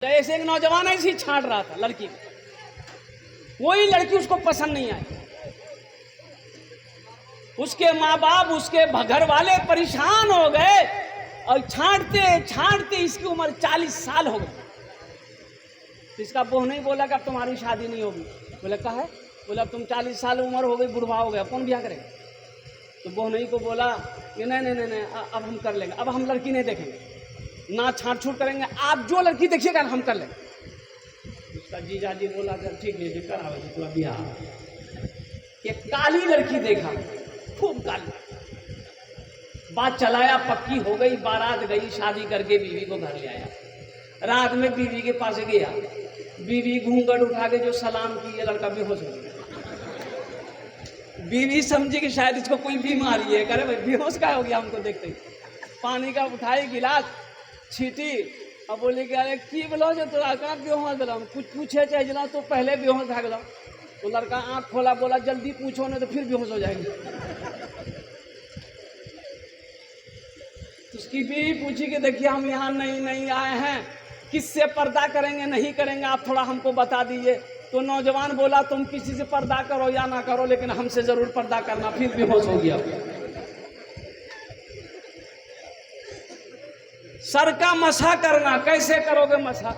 ऐसे एक नौजवान ऐसी छांट रहा था लड़की, वही लड़की उसको पसंद नहीं आई। उसके माँ बाप, उसके घर वाले परेशान हो गए और छांटते छांटते इसकी उम्र 40 साल हो गई। तो इसका बहू नहीं बोला कि अब तुम्हारी शादी नहीं होगी। बोला कहा है? बोला अब तुम 40 साल उम्र हो गई, बुढ़वा हो गया, कौन ब्याह करेगा? तो बहू नहीं को बोला कि नहीं, अब हम कर लेंगे, अब हम लड़की नहीं देखेंगे, ना छांट छूट करेंगे, आप जो लड़की देखिएगा हम कर लेंगे। उसका जीजा जी बोला ठीक है जी करा तो ब्याह। ये काली लड़की देखा, खूब काली, बात चलाया, पक्की हो गई, बारात गई, शादी करके बीवी को घर ले आया। रात में बीवी के पास गया, बीवी घूंघट उठा के जो सलाम की, ये लड़का बेहोश हो गया। बीवी समझी कि शायद इसको कोई बीमारी है, करे भाई बेहोश का हो गया हमको देखते ही। पानी का उठाई गिलास, छीटी और बोले कि अरे की बोलो जो तोरा कहाँ बेहोश दिला, कुछ पूछे चाहे जना तो पहले बेहोश भाग लो। तो लड़का आँख खोला, बोला जल्दी पूछो नहीं तो फिर बेहोश हो जाएंगे। उसकी बीवी पूछी कि देखिए हम यहाँ नहीं आए हैं, किससे पर्दा करेंगे नहीं करेंगे आप थोड़ा हमको बता दीजिए। तो नौजवान बोला तुम किसी से पर्दा करो या ना करो लेकिन हमसे जरूर पर्दा करना। फिर बेहोश हो गया। सर का मसा करना कैसे करोगे मसा?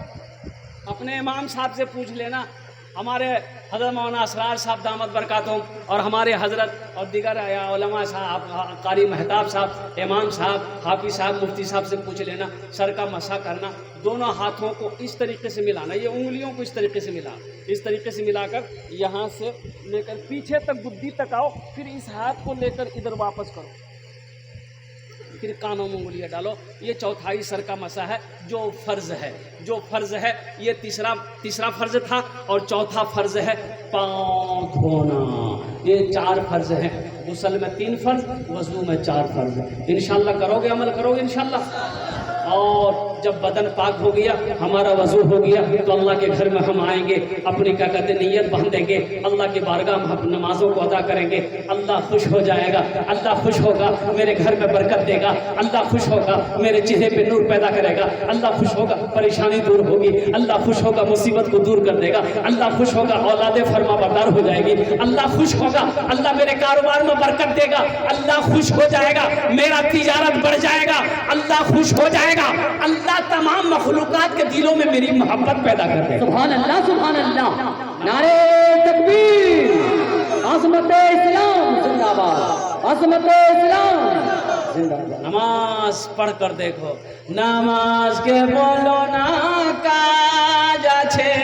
अपने इमाम साहब से पूछ लेना। हमारे हज़रत मौलाना असरार साहब दामद बरकातुहुम और हमारे हज़रत और दीगर उलमा साहब, कारी महताब साहब, इमाम साहब, हाफिज साहब, मुफ्ती साहब से पूछ लेना। सर का मसा करना, दोनों हाथों को इस तरीके से मिलाना, ये उंगलियों को इस तरीके से मिला, इस तरीके से मिलाकर यहाँ से लेकर पीछे तक गुद्दी तक आओ, फिर इस हाथ को लेकर इधर वापस करो, फिर कानों में उंगलियां डालो। ये चौथाई सर का मसा है जो फर्ज है। जो फर्ज है ये तीसरा फर्ज था और चौथा फर्ज है पाँव धोना। ये 4 फर्ज हैं। गुस्ल में 3 फर्ज, वज़ू में 4 फर्ज। इंशाल्लाह करोगे, अमल करोगे इंशाल्लाह। और जब बदन पाक हो गया, हमारा वज़ू हो गया, तो अल्लाह के घर में हम आएंगे, अपनी क्या कहते नीयत बांधेंगे, अल्लाह की बारगाह में हम नमाजों को अदा करेंगे। अल्लाह खुश हो जाएगा, अल्लाह खुश होगा, मेरे घर में बरकत देगा, अल्लाह खुश होगा, मेरे चेहरे पे नूर पैदा करेगा, अल्लाह खुश होगा, परेशानी दूर होगी, अल्लाह खुश होगा, मुसीबत को दूर कर देगा, अल्लाह खुश होगा, औलादे फरमाबरदार हो जाएगी, अल्लाह खुश होगा, अल्लाह मेरे कारोबार में बरकत देगा, अल्लाह खुश हो जाएगा, मेरा तिजारत बढ़ जाएगा, अल्लाह खुश हो जाएगा, अल्लाह तमाम मखलूकात के दिलों में मेरी मोहब्बत पैदा कर देगा। सुभान अल्लाह, सुभान अल्लाह, नारे तकबीर, अज़मत इस्लाम जिंदाबाद, अज़मत इस्लाम जिंदाबाद। नमाज पढ़ कर देखो, नमाज के बोलो ना काज आछे,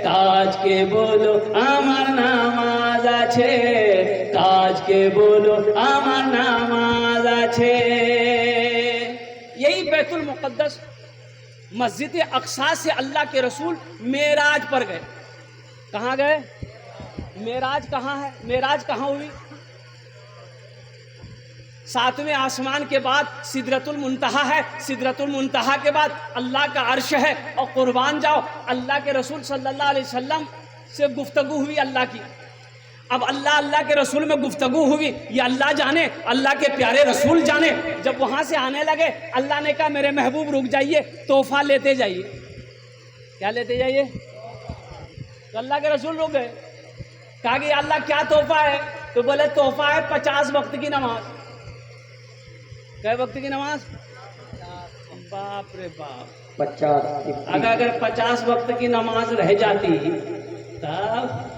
काज के बोलो आमार नामाज आछे, काज के बोलो आमार नामाज आछे। यही बैतुल मुक़द्दस मस्जिद अक़सा से अल्लाह के रसूल मेराज पर गए। कहाँ गए? मेराज कहाँ है? मेराज कहाँ हुई? 7वें आसमान के बाद सिदरतुल मुंतहा है, सिदरतुल मुंतहा के बाद अल्लाह का अर्श है। और कुर्बान जाओ, अल्लाह के रसूल सल्लल्लाहु अलैहि वसल्लम से गुफ्तगू हुई अल्लाह की। अब अल्लाह के रसूल में गुफ्तगू हुई, ये अल्लाह जाने, अल्लाह के प्यारे रसूल जाने। जब वहाँ से आने लगे, अल्लाह ने कहा मेरे महबूब रुक जाइए, तोहफा लेते जाइए। क्या लेते जाइए? तो अल्लाह के रसूल रुक गए। कहा कि अल्लाह क्या तोहफा है? तो बोले तोहफा है 50 वक्त की नमाज। कै वक्त की नमाज? बाप रे बाप, 50। अगर 50 वक्त की नमाज रह जाती तब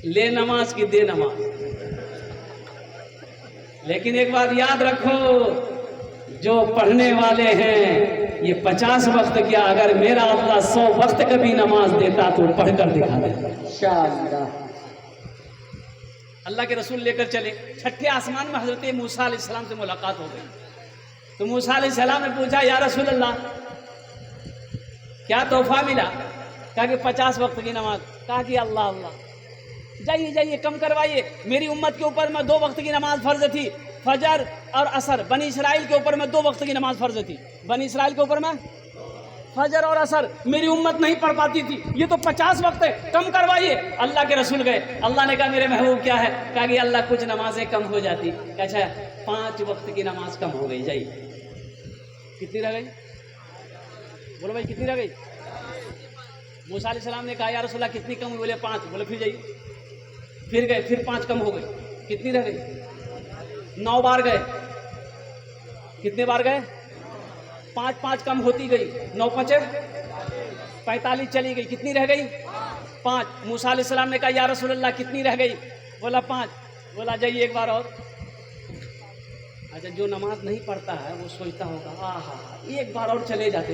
ले नमाज की दे नमाज। लेकिन एक बात याद रखो, जो पढ़ने वाले हैं ये 50 वक्त क्या, अगर मेरा अल्लाह 100 वक्त कभी नमाज देता तो पढ़कर दिखा देता। अल्लाह के रसूल लेकर चले। 6ठे आसमान में हजरत मूसा अलैहिस्सलाम से मुलाकात हो गई। तो मूसा अलैहिस्सलाम ने पूछा या रसूल अल्लाह क्या तोहफा मिला? कहा कि 50 वक्त की नमाज। कहा कि अल्लाह अल्लाह, जाइए कम करवाइए। मेरी उम्मत के ऊपर में 2 वक्त की नमाज फर्ज थी, फजर और असर। बनी इसराइल के ऊपर में 2 वक्त की नमाज फर्ज थी, बनी इसराइल के ऊपर में फजर और असर। मेरी उम्मत नहीं पढ़ पाती थी, ये तो 50 वक्त है, कम करवाइए। अल्लाह के रसूल गए, अल्लाह ने कहा मेरे महबूब क्या है? कहा कि अल्लाह कुछ नमाजें कम हो जाती। अच्छा 5 वक्त की नमाज कम हो गई, जाइए। कितनी रह गई? बोलो भाई कितनी रह गई? मूसा अलैहिस्सलाम ने कहा या रसूल अल्लाह कितनी कम हुई? बोले 5। बोले फिर जाइए, फिर गए, फिर 5 कम हो गई, कितनी रह गई? 9 बार गए। कितने बार गए? 5 कम होती गई, 9 5 45 चली गई, कितनी रह गई? 5। मूसा अलैहिस्सलाम ने कहा या रसूल अल्लाह कितनी रह गई? बोला 5। बोला जाइए एक बार और। अच्छा, जो नमाज नहीं पढ़ता है वो सोचता होगा आहा एक बार और चले जाते,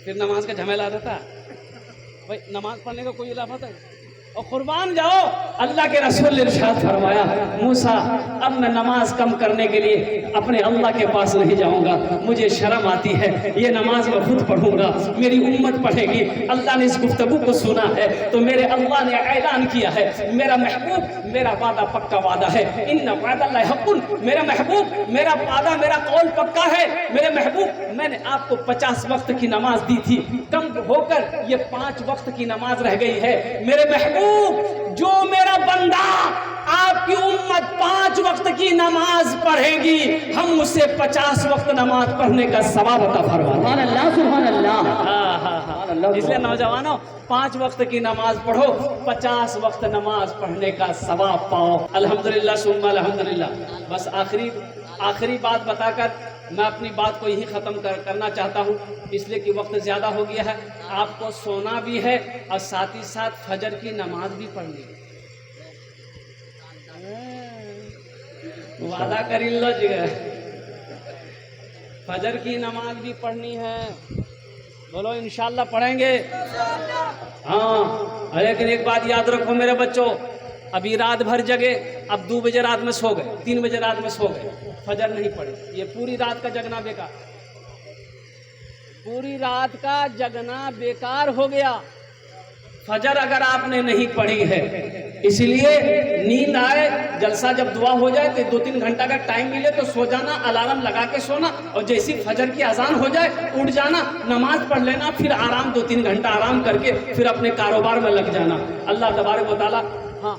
फिर नमाज का झमेला रहता। भाई नमाज पढ़ने का कोई इलाफत है? और कुर्बान जाओ, अल्लाह के रसूल ने इरशाद फरमाया मूसा अब मैं नमाज कम करने के लिए अपने अल्लाह के पास नहीं जाऊंगा, मुझे शर्म आती है, ये नमाज मैं खुद पढ़ूंगा, मेरी उम्मत पढ़ेगी। अल्लाह ने इस गुफ्तगू को सुना है तो मेरे अल्लाह ने ऐलान किया है मेरा महबूब मेरा वादा पक्का वादा है, इन्ना वादल्लाहि हक़्क़ुन, मेरा महबूब मेरा वादा मेरा कौल पक्का है। मेरे महबूब मैंने आपको 50 वक्त की नमाज दी थी, कम होकर ये 5 वक्त की नमाज रह गई है। मेरे महबूब जो मेरा बंदा आपकी उम्मत 5 वक्त की नमाज पढ़ेगी, हम उसे 50 वक्त नमाज पढ़ने का सवाब अता फरमाएंगे। सुभान अल्लाह, सुभान अल्लाह। हाँ। इसलिए नौजवानों 5 वक्त की नमाज पढ़ो, 50 वक्त नमाज पढ़ने का सवाब पाओ। अल्हम्दुलिल्लाह सुम्मा अल्हम्दुलिल्लाह। बस आखिरी बात बताकर मैं अपनी बात को यही ख़त्म करना चाहता हूँ, इसलिए कि वक्त ज़्यादा हो गया है, आपको सोना भी है और साथ ही साथ फजर की नमाज भी पढ़नी है। वादा कर लो जिगर, फजर की नमाज भी पढ़नी है। बोलो इंशाल्लाह पढ़ेंगे। हाँ, लेकिन एक बात याद रखो मेरे बच्चों, अभी रात भर जगे, अब 2 बजे रात में सो गए, 3 बजे रात में सो गए, फजर नहीं पड़े, ये पूरी रात का जगना बेकार, पूरी रात का जगना बेकार हो गया। फजर अगर आपने नहीं पढ़ी है, इसलिए नींद आए, जलसा जब दुआ हो जाए तो 2-3 घंटा का टाइम मिले तो सो जाना, अलार्म लगा के सोना, और जैसी फजर की अजान हो जाए उठ जाना, नमाज पढ़ लेना, फिर आराम 2-3 घंटा आराम करके फिर अपने कारोबार में लग जाना। अल्लाह तबारक व तआला। हाँ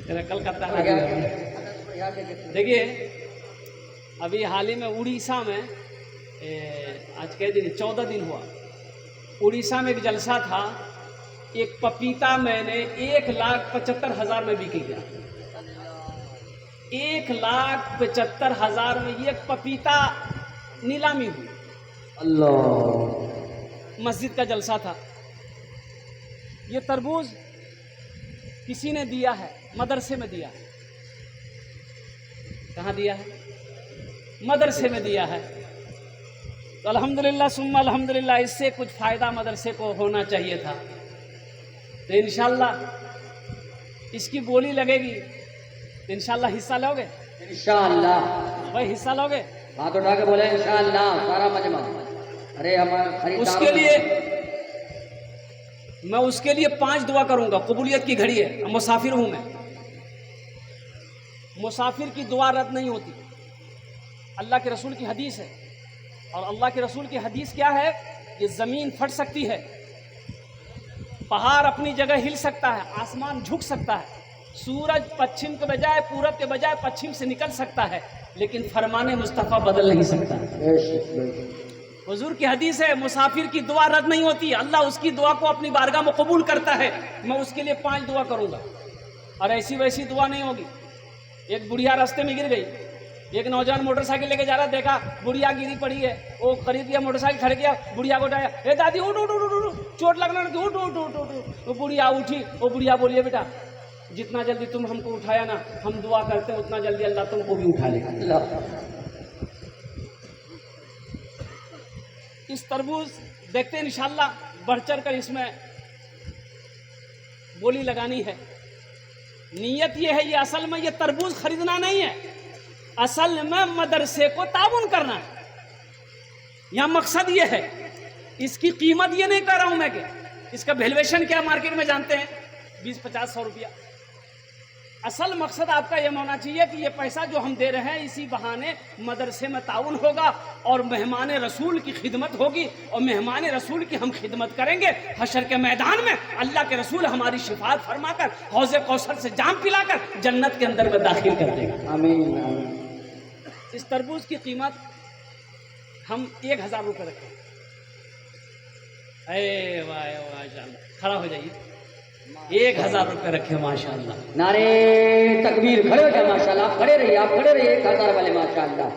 कलकत्ता देखिए, अभी हाल ही में उड़ीसा में आज के दिन 14 दिन हुआ, उड़ीसा में एक जलसा था, एक पपीता मैंने 1,75,000 में बिक गया। 1,75,000 में एक पपीता नीलामी हुई। अल्लाह। मस्जिद का जलसा था। ये तरबूज किसी ने दिया है, मदरसे में दिया है। कहाँ दिया है? मदरसे में दिया है। तो अल्हम्दुलिल्लाह सुम्मा अल्हम्दुलिल्लाह, इससे कुछ फ़ायदा मदरसे को होना चाहिए था। तो इंशाल्लाह इसकी बोली लगेगी तो इंशाल्लाह हिस्सा लोगे? इंशाअल्लाह। भाई हिस्सा लोगे? हाथ उठा के बोले इंशाअल्लाह सारा मजमा। अरे हमारे उसके लिए 5 दुआ करूंगा। कबूलियत की घड़ी है, मुसाफिर हूं मैं, मुसाफिर की दुआ रद्द नहीं होती। अल्लाह के रसूल की हदीस है, और अल्लाह के रसूल की हदीस क्या है? ये ज़मीन फट सकती है, पहाड़ अपनी जगह हिल सकता है, आसमान झुक सकता है, सूरज पश्चिम के बजाय पूरब के बजाय पश्चिम से निकल सकता है, लेकिन फरमाने मुस्तफ़ा बदल नहीं सकता। हुजूर की हदीस है, मुसाफिर की दुआ रद्द नहीं होती, अल्लाह उसकी दुआ को अपनी बारगाह में कबूल करता है। मैं उसके लिए 5 दुआ करूंगा, और ऐसी वैसी दुआ नहीं होगी। एक बुढ़िया रास्ते में गिर गई, एक नौजवान मोटरसाइकिल लेके जा रहा, देखा बुढ़िया गिरी पड़ी है, वो करीब गया, मोटरसाइकिल खड़े किया, बुढ़िया को उठाया, ए दादी उठ उठ उठ उठ, चोट लगना कि उठ उठ उठ उठ। वो बुढ़िया उठी, वो बुढ़िया बोलिए बेटा जितना जल्दी तुम हमको उठाया ना, हम दुआ करते हैं उतना जल्दी अल्लाह तुमको भी उठा लेगा। इस तरबूज देखते हैं इंशाल्लाह बढ़ चढ़ कर इसमें बोली लगानी है। नीयत ये है, ये असल में ये तरबूज खरीदना नहीं है, असल में मदरसे को ताउन करना है। यहाँ मकसद ये है, इसकी कीमत ये नहीं कर रहा हूं मैं कि इसका वैल्यूएशन क्या मार्केट में जानते हैं, 20-50-100 रुपया। असल मकसद आपका ये होना चाहिए कि ये पैसा जो हम दे रहे हैं इसी बहाने मदरसे में ताउन होगा और मेहमान रसूल की खिदमत होगी और मेहमान रसूल की हम खिदमत करेंगे। हशर के मैदान में अल्लाह के रसूल हमारी शिफात फरमाकर हौज़े कौसर से जाम पिलाकर जन्नत के अंदर में दाखिल कर देगा। आमीन आमीन। इस तरबूज की कीमत हम 1000 रुपये रखें। अरे वाह, खड़ा हो जाइए। 1000 रुपये रखे माशाल्लाह। नारे तकबीर, खड़े हो जाए माशाल्लाह, खड़े रहिए आप, खड़े रहिए 1000 वाले माशाल्लाह।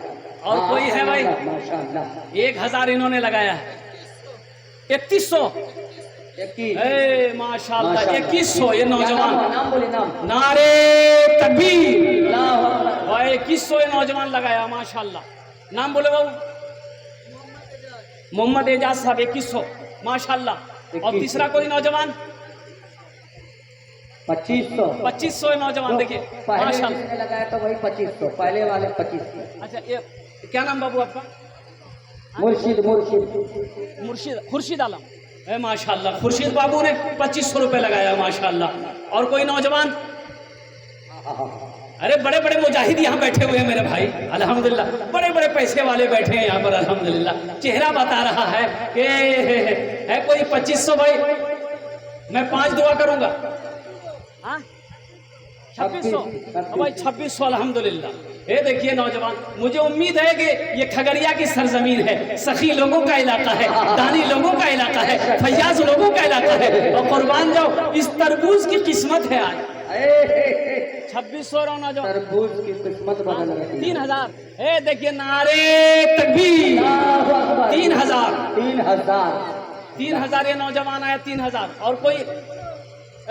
और कोई है भाई? माशाल्लाह 1000 इन्होंने लगाया है। 3100 माशाल्लाह 2100 ये नौजवान। नाम बोले नाम। नारे तकबीर। भाई 2100 ये नौजवान लगाया माशाल्लाह। नाम बोले बाबू? मोहम्मद एजाज साहब 2100 माशाल्लाह। और तीसरा कोई नौजवान? 2500 नौजवान। देखिए माशाल्लाह लगाया तो वही 2500, पहले वाले 2500। अच्छा, ये क्या नाम बाबू आपका? मुर्शिद खुर्शीद आलम है माशाल्लाह। खुर्शीद बाबू ने 2500 रुपये लगाया माशाल्लाह। और कोई नौजवान? अरे बड़े बड़े मुजाहिद यहाँ बैठे हुए हैं मेरे भाई, अल्हम्दुलिल्लाह। बड़े बड़े पैसे वाले बैठे हैं यहाँ पर अल्हम्दुलिल्लाह। चेहरा बता रहा है कि है कोई 2500। भाई मैं 5 दुआ करूँगा। हाँ 2600 भाई 2600 अल्हम्दुलिल्लाह। ये देखिए नौजवान, मुझे उम्मीद है कि ये खगड़िया की सरजमीन है, सखी लोगों का इलाका है, दानी लोगों का इलाका है, फैयाज लोगों का इलाका है। और कुर्बान जाओ, इस तरबूज की किस्मत है आज। 2600 नौजवान, तरबूज की किस्मत बदल रही है। 3000। ए देखिए नारे तकबीर। 3000 3000 ये नौजवान आया 3000। और कोई?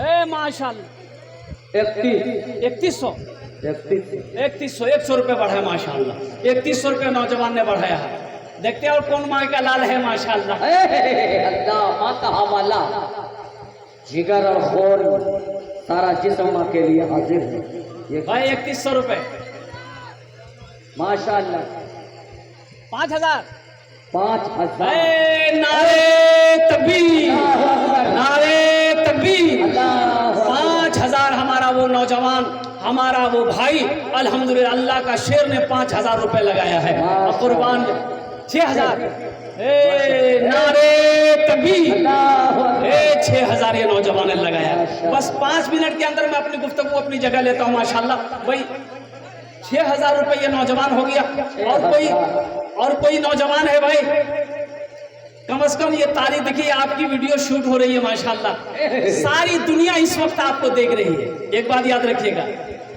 ए माशाल्लाह 3100 100 रुपये बढ़ा है माशाल्लाह। 3100 रुपये नौजवान ने बढ़ाया है। देखते हैं और कौन माँ का लाल है माशाल्लाह। अल्लाह माता हवाला, जिगर और खून सारा जिस्म माँ के लिए हाजिर है। ये भाई 3100 रुपये माशाल्लाह। 5000 5000। नारे तकबीर, नारे तकबीर। 5000 हमारा वो नौजवान, हमारा वो भाई अल्हम्दुलिल्लाह अल्लाह का शेर ने 5000 रुपये लगाया है। और कुर्बान 6000। नारे तकबीर। 6000 ये नौजवान ने लगाया। बस 5 मिनट के अंदर मैं अपनी गुफ्तगू अपनी जगह लेता हूँ माशाल्लाह। भाई 6000 रुपये ये नौजवान हो गया। और कोई नौजवान है भाई? कम से कम ये तारीख देखिए, आपकी वीडियो शूट हो रही है माशाल्लाह। सारी दुनिया इस वक्त आपको देख रही है। एक बात याद रखिएगा,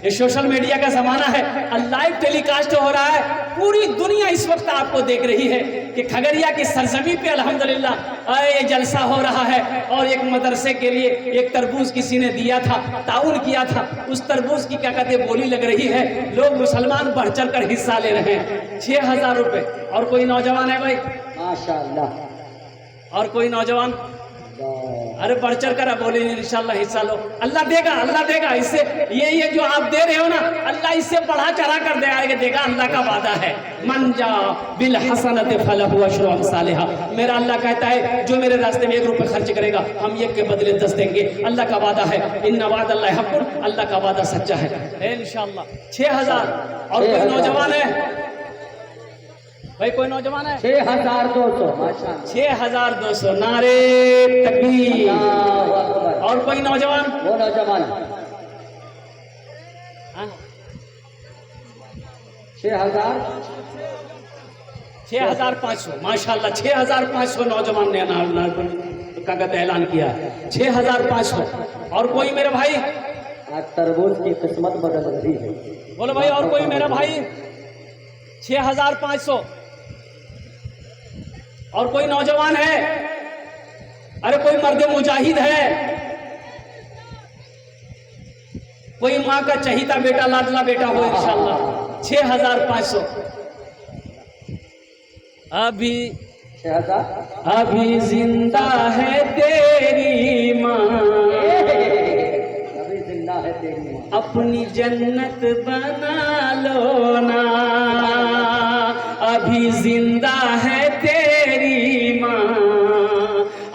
ये सोशल मीडिया का जमाना है, लाइव टेलीकास्ट हो रहा है। पूरी दुनिया इस वक्त आपको देख रही है कि खगड़िया की सरजमी पे अल्हम्दुलिल्लाह ये जलसा हो रहा है। और एक मदरसे के लिए एक तरबूज किसी ने दिया था, ताउन किया था, उस तरबूज की क्या कहते बोली लग रही है। लोग मुसलमान बढ़ चढ़ कर हिस्सा ले रहे हैं। 6000 रुपये। और कोई नौजवान है भाई? माशाल्लाह। और कोई नौजवान? अरे बढ़ चढ़ कर बोले इंशाल्लाह हिस्सा लो, अल्लाह देगा, अल्लाह देगा। इससे ये जो आप दे रहे हो ना, अल्लाह इससे बढ़ा चढ़ा कर देगा, अल्लाह का वादा है। मन जा बिल हसनत फलहु अशरु अमसालिहा। मेरा अल्लाह कहता है जो मेरे रास्ते में 1 रुपये खर्च करेगा हम 1 के बदले 10 देंगे। अल्लाह का वादा है, इन्ना वादल्लाहि हक़्क़ुन, अल्लाह का वादा सच्चा है इंशाल्लाह। 6000। और कोई नौजवान है भाई? कोई नौजवान है? 6200 माशाल्लाह। 6200। नारे तकबीर। और कोई नौजवान? वो नौजवान 6500 माशाल्लाह। 6500 नौजवान ने का ऐलान किया। 6500। और कोई मेरे भाई? आज तरबूज की किस्मत बदल रही है। बोलो भाई, और कोई मेरा भाई? 6500। और कोई नौजवान है? अरे कोई मर्द मुजाहिद है? कोई माँ का चहीता बेटा, लाडला बेटा हो इंशाल्लाह। 6500। अभी 6000। अभी जिंदा है तेरी माँ, अभी जिंदा है तेरी माँ, अपनी जन्नत बना लो ना। अभी जिंदा है तेरी माँ,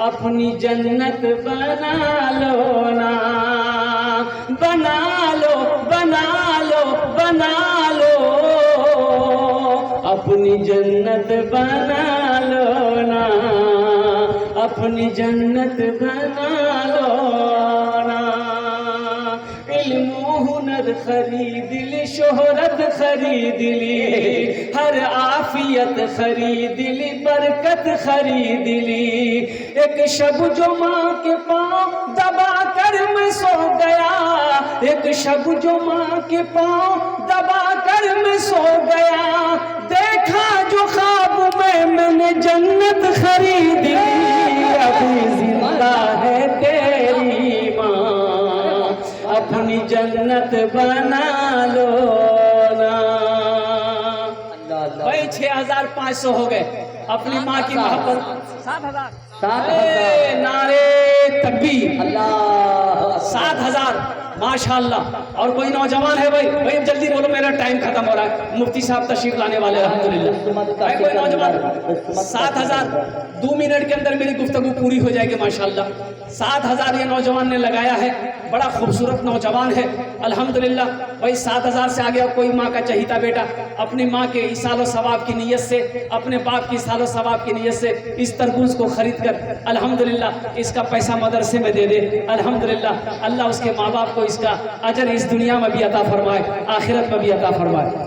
अपनी जन्नत बना लो ना। बना लो अपनी जन्नत बना लो ना, अपनी जन्नत बना लो ना। इल्म हुनर खरीद ली, शोहरत खरीद ली, हर आफियत खरीद ली, बरकत खरीद ली। एक शब जो माँ के पाँव दबा कर मैं सो गया, एक शब जो माँ के पाँव दबा कर मैं सो गया, देखा जो ख्वाब में मैंने जन्नत खरीद ली। अभी जिंदा है तेरी माँ, अपनी जन्नत बना लो ना। भाई 6500 हो गए अपनी माँ की मोहब्बत। 7000 नारे तकबीर, अल्लाह 7000 माशाअल्लाह। और कोई नौजवान है भाई, भाई जल्दी बोलो मेरा टाइम खत्म हो रहा है, मुफ्ती साहब तशरीफ लाने वाले अल्हम्दुलिल्लाह। भाई कोई नौजवान 7000 2 मिनट के अंदर मेरी गुफ्तगू पूरी हो जाएगी माशाअल्लाह। 7000 ये नौजवान ने लगाया है, बड़ा खूबसूरत नौजवान है अल्हम्दुलिल्लाह। भाई 7000 से आगे कोई माँ का चहीता बेटा अपनी माँ के इसालो सवाब की नीयत से, अपने बाप की इसालो सवाब की नीयत से इस तरबूज को खरीद कर अल्हम्दुलिल्लाह इसका पैसा मदरसे में दे दे अल्हम्दुलिल्लाह, अल्लाह उसके माँ बाप को इसका अजर इस दुनिया में भी अता फरमाए, आखिरत में भी अता फरमाए।